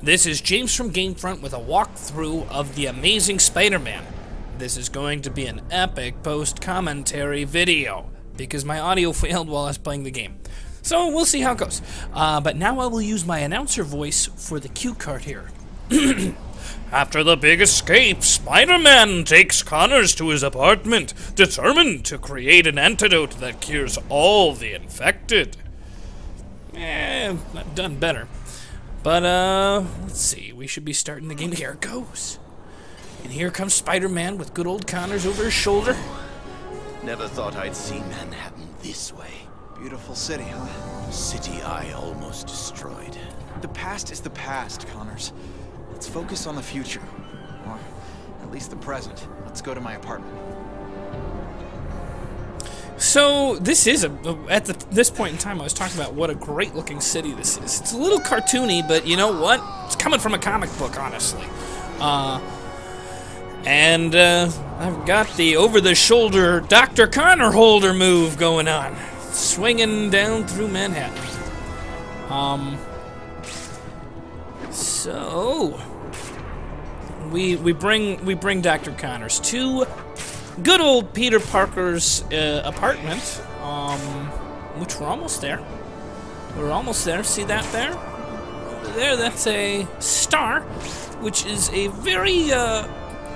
This is James from Gamefront with a walkthrough of The Amazing Spider-Man. This is going to be an epic post-commentary video, because my audio failed while I was playing the game. So we'll see how it goes. But now I will use my announcer voice for the cue card here. After the big escape, Spider-Man takes Connors to his apartment, determined to create an antidote that cures all the infected. I've done better. But, let's see. We should be starting the game. Here it goes. And here comes Spider-Man with good old Connors over his shoulder. Never thought I'd see Manhattan this way. Beautiful city, huh? City I almost destroyed. The past is the past, Connors. Let's focus on the future. Or at least the present. Let's go to my apartment. So, this is, this point in time, I was talking about what a great-looking city this is. It's a little cartoony, but you know what? It's coming from a comic book, honestly. I've got the over-the-shoulder Dr. Connor holder move going on. Swinging down through Manhattan. So... We bring Dr. Connors to good old Peter Parker's apartment, which we're almost there. We're almost there. See that there? Over there, that's a star, which is a very, a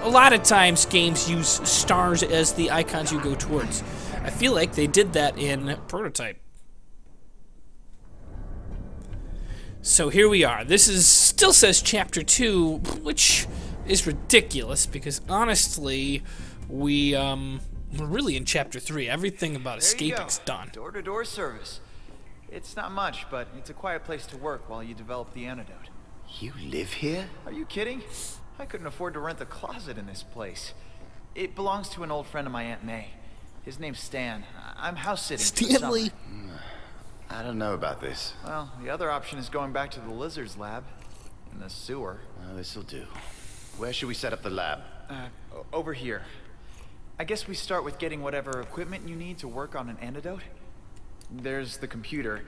lot of times games use stars as the icons you go towards. I feel like they did that in Prototype. So here we are. This is still says Chapter 2, which is ridiculous because honestly, we're really in Chapter 3. Everything about escaping's done. Door-to-door service. It's not much, but it's a quiet place to work while you develop the antidote. You live here? Are you kidding? I couldn't afford to rent a closet in this place. It belongs to an old friend of my Aunt May. His name's Stan. I'm house sitting. Stanley? I don't know about this. Well, the other option is going back to the lizard's lab in the sewer. This'll do. Where should we set up the lab? Over here. I guess we start with getting whatever equipment you need to work on an antidote. There's the computer.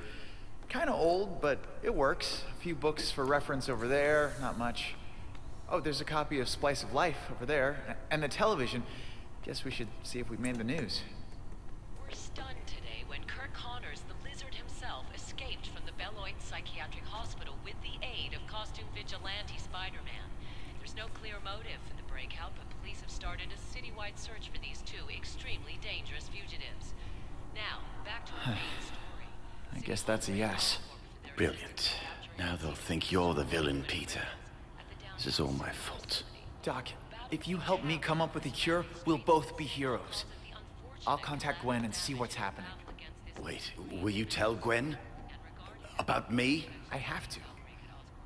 Kinda old, but it works. A few books for reference over there, not much. Oh, there's a copy of Splice of Life over there. And the television. Guess we should see if we made the news. We're stunned today when Kirk Connors, the lizard himself, escaped from the Beloit Psychiatric Hospital with the aid of costume vigilante Spider-Man. There's no clear motive for the breakout, but police have started a citywide search for these two extremely dangerous fugitives. Now, back to the main story. I guess that's a yes. Brilliant. Now they'll think you're the villain, Peter. This is all my fault. Doc, if you help me come up with a cure, we'll both be heroes. I'll contact Gwen and see what's happening. Wait, will you tell Gwen? About me? I have to.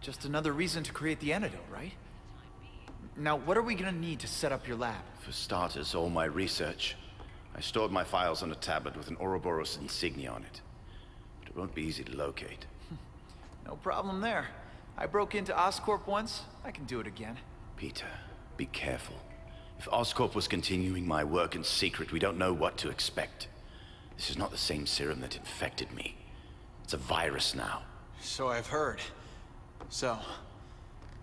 Just another reason to create the antidote, right? Now, what are we gonna need to set up your lab? For starters, all my research. I stored my files on a tablet with an Ouroboros insignia on it. But it won't be easy to locate. No problem there. I broke into Oscorp once. I can do it again. Peter, be careful. If Oscorp was continuing my work in secret, we don't know what to expect. This is not the same serum that infected me. It's a virus now. So I've heard. So,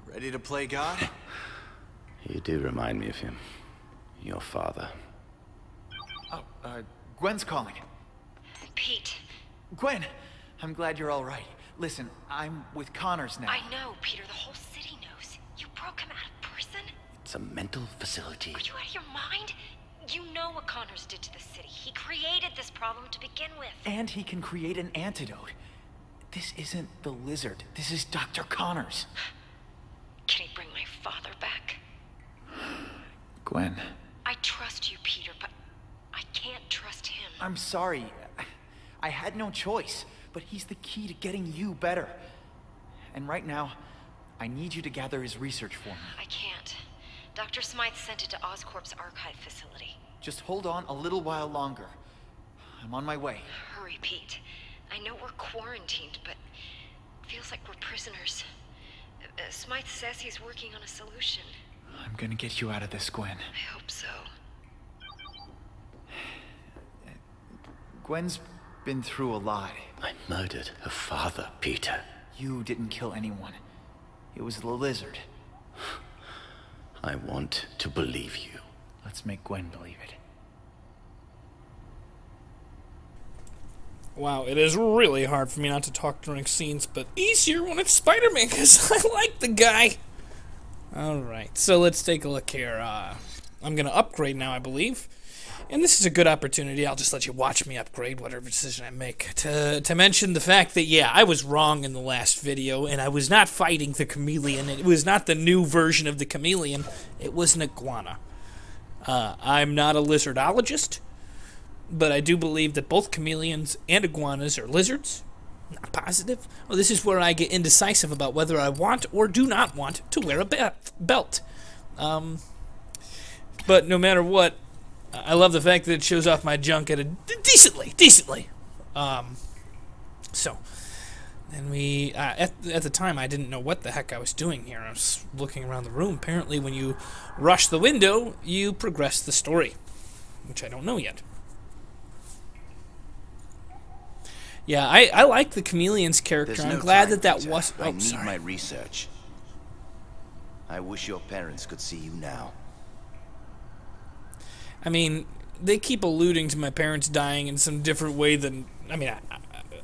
ready to play God? You do remind me of him. Your father. Oh, Gwen's calling. Pete. Gwen! I'm glad you're all right. Listen, I'm with Connors now. I know, Peter. The whole city knows. You broke him out of prison? It's a mental facility. Are you out of your mind? You know what Connors did to the city. He created this problem to begin with. And he can create an antidote. This isn't the lizard. This is Dr. Connors. Can he bring my father back? Gwen. I trust you, Peter, but I can't trust him. I'm sorry. I had no choice, but he's the key to getting you better. And right now, I need you to gather his research for me. I can't. Dr. Smythe sent it to Oscorp's archive facility. Just hold on a little while longer. I'm on my way. Hurry, Pete. I know we're quarantined, but it feels like we're prisoners. Smythe says he's working on a solution. I'm gonna get you out of this, Gwen. I hope so. Gwen's been through a lot. I murdered her father, Peter. You didn't kill anyone. It was the lizard. I want to believe you. Let's make Gwen believe it. Wow, it is really hard for me not to talk during scenes, but easier when it's Spider-Man, because I like the guy. Alright, so let's take a look here. I'm going to upgrade now, I believe. And this is a good opportunity. I'll just let you watch me upgrade whatever decision I make. To mention the fact that, yeah, I was wrong in the last video, and I was not fighting the chameleon. It was not the new version of the chameleon. It was an iguana. I'm not a lizardologist, but I do believe that both chameleons and iguanas are lizards. Not positive. Well, this is where I get indecisive about whether I want or do not want to wear a belt. But no matter what, I love the fact that it shows off my junk at a decently. So, then we, at the time, I didn't know what the heck I was doing here. I was looking around the room. Apparently, when you rush the window, you progress the story, which I don't know yet. Yeah, I like the chameleon's character. I'm glad that was. I need my research. I wish your parents could see you now. I mean, they keep alluding to my parents dying in some different way than... I mean,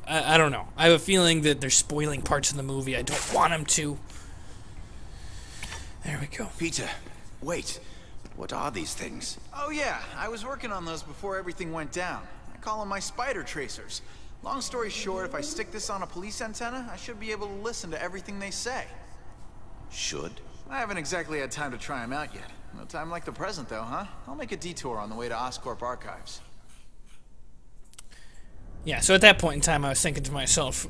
I don't know. I have a feeling that they're spoiling parts of the movie. I don't want them to. There we go. Peter, wait. What are these things? Oh yeah, I was working on those before everything went down. I call them my spider tracers. Long story short, if I stick this on a police antenna, I should be able to listen to everything they say. Should? I haven't exactly had time to try them out yet. No time like the present, though, huh? I'll make a detour on the way to Oscorp Archives. Yeah, so at that point in time, I was thinking to myself,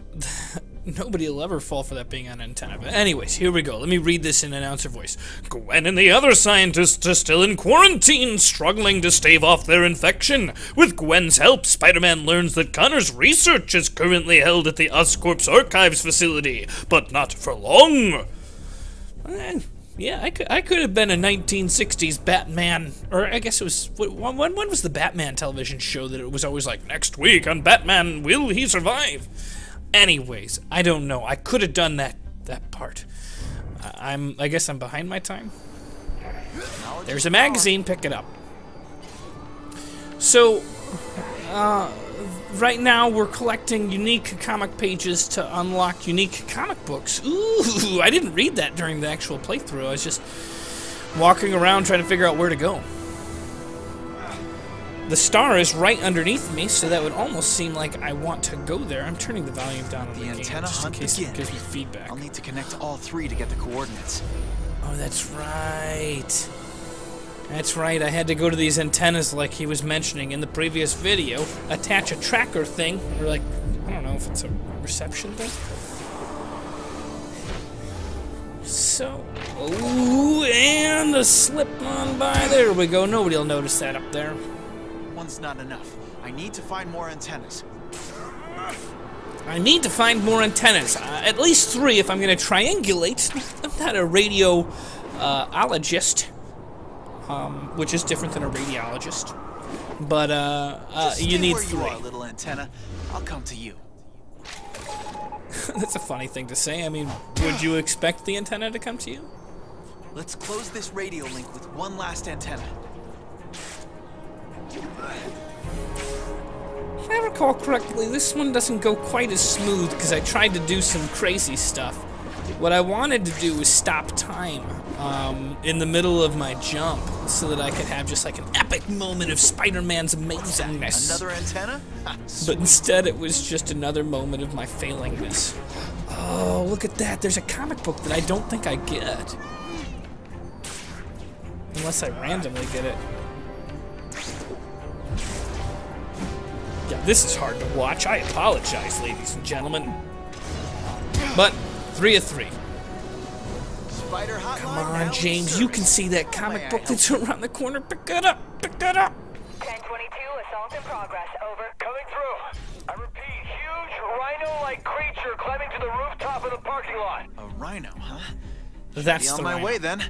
nobody will ever fall for that being on an antenna. But anyways, here we go. Let me read this in announcer voice. Gwen and the other scientists are still in quarantine, struggling to stave off their infection. With Gwen's help, Spider-Man learns that Connor's research is currently held at the Oscorp's Archives facility, but not for long. Yeah, I could have been a 1960s Batman, or I guess it was, when was the Batman television show that it was always like, next week on Batman, will he survive? Anyways, I don't know. I could have done that part. I guess I'm behind my time. There's a magazine, pick it up. So, right now we're collecting unique comic pages to unlock unique comic books. Ooh, I didn't read that during the actual playthrough. I was just walking around trying to figure out where to go. The star is right underneath me, so that would almost seem like I want to go there. I'm turning the volume down on the game just in case it gives me feedback. I'll need to connect all three to get the coordinates. Oh, that's right. That's right, I had to go to these antennas like he was mentioning in the previous video, attach a tracker thing, or like, I don't know if it's a reception thing. So, ooh, and a slip on by, there we go, nobody will notice that up there. One's not enough. I need to find more antennas. I need to find more antennas, at least 3 if I'm going to triangulate. I'm not a radioologist. Which is different than a radiologist, but you need 3. You are, little antenna. I'll come to you. That's a funny thing to say. I mean, would you expect the antenna to come to you? Let's close this radio link with one last antenna. If I recall correctly, this one doesn't go quite as smooth because I tried to do some crazy stuff. What I wanted to do was stop time in the middle of my jump so that I could have just like an epic moment of Spider-Man's amazingness. Another antenna? But instead it was just another moment of my failingness. Oh, look at that. There's a comic book that I don't think I get. Unless I randomly get it. Yeah, this is hard to watch. I apologize, ladies and gentlemen. But 3 of 3. Come on, James, you can see that comic book that's around the corner. Pick it up, pick it up. 1022, assault in progress, over. Coming through. I repeat, huge rhino-like creature climbing to the rooftop of the parking lot. A rhino, huh? That's Be on the my rhino. way then.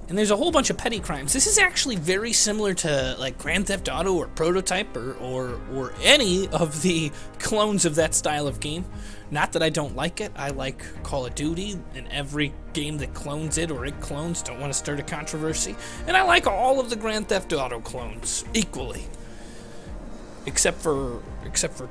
And there's a whole bunch of petty crimes. This is actually very similar to like Grand Theft Auto or Prototype or any of the clones of that style of game. Not that I don't like it. I like Call of Duty and every game that clones it or it clones. Don't want to start a controversy. And I like all of the Grand Theft Auto clones equally. Except for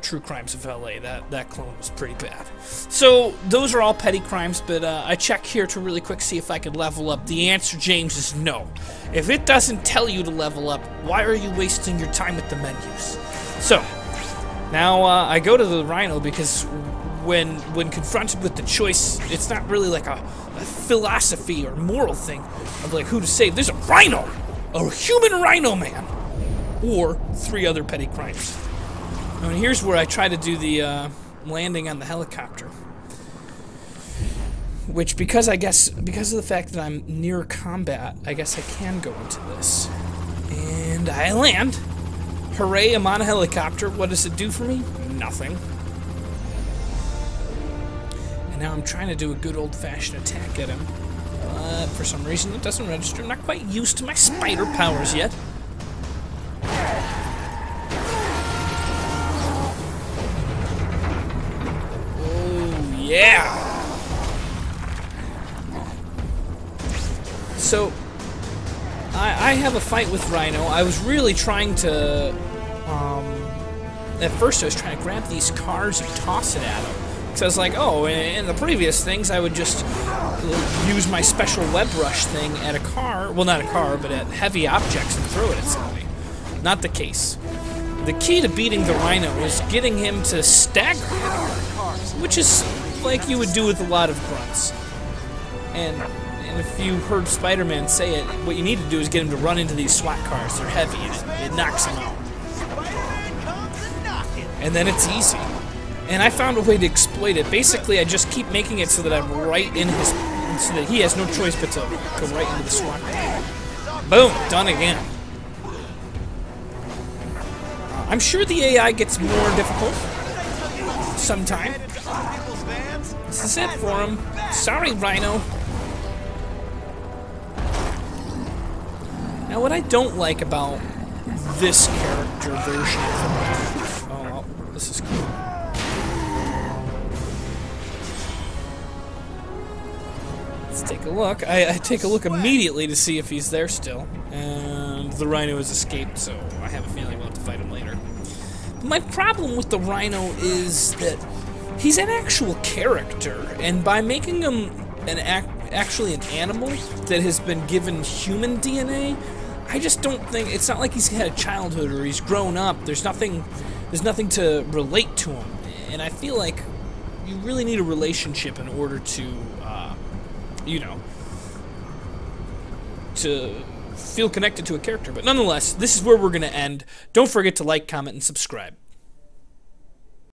True Crimes of LA. That clone was pretty bad. So those are all petty crimes, but I check here to really quick see if I could level up. The answer, James, is no. If it doesn't tell you to level up, why are you wasting your time with the menus? So now I go to the Rhino because when confronted with the choice, it's not really like a philosophy or moral thing of like who to save. There's a Rhino, a human Rhino man. Or 3 other petty crimes. And here's where I try to do the landing on the helicopter. Which, because of the fact that I'm near combat, I guess I can go into this. And I land. Hooray, I'm on a helicopter. What does it do for me? Nothing. And now I'm trying to do a good old-fashioned attack at him. But for some reason it doesn't register. I'm not quite used to my spider powers yet. Yeah! So, I have a fight with Rhino. I was really trying to, at first I was trying to grab these cars and toss it at him. Because I was like, oh, in the previous things I would just use my special web rush thing at a car, well not a car, but at heavy objects and throw it at somebody. Not the case. The key to beating the Rhino is getting him to stagger, which is like you would do with a lot of grunts. And if you heard Spider-Man say it, what you need to do is get him to run into these SWAT cars. They're heavy and it knocks him out. And then it's easy. And I found a way to exploit it. Basically, I just keep making it so that I'm right in his, so that he has no choice but to go right into the SWAT car. Boom, done again. I'm sure the AI gets more difficult sometime. This is it for him. Sorry, Rhino. Now, what I don't like about this character version of the Rhino... Oh, well, this is cool. Let's take a look. I take a look immediately to see if he's there still. And the Rhino has escaped, so I have a feeling we'll have to fight him later. My problem with the Rhino is that he's an actual character, and by making him actually an animal that has been given human DNA, I just don't think, it's not like he's had a childhood or he's grown up. There's nothing to relate to him, and I feel like you really need a relationship in order to, you know, to feel connected to a character. But nonetheless, this is where we're going to end. Don't forget to like, comment, and subscribe.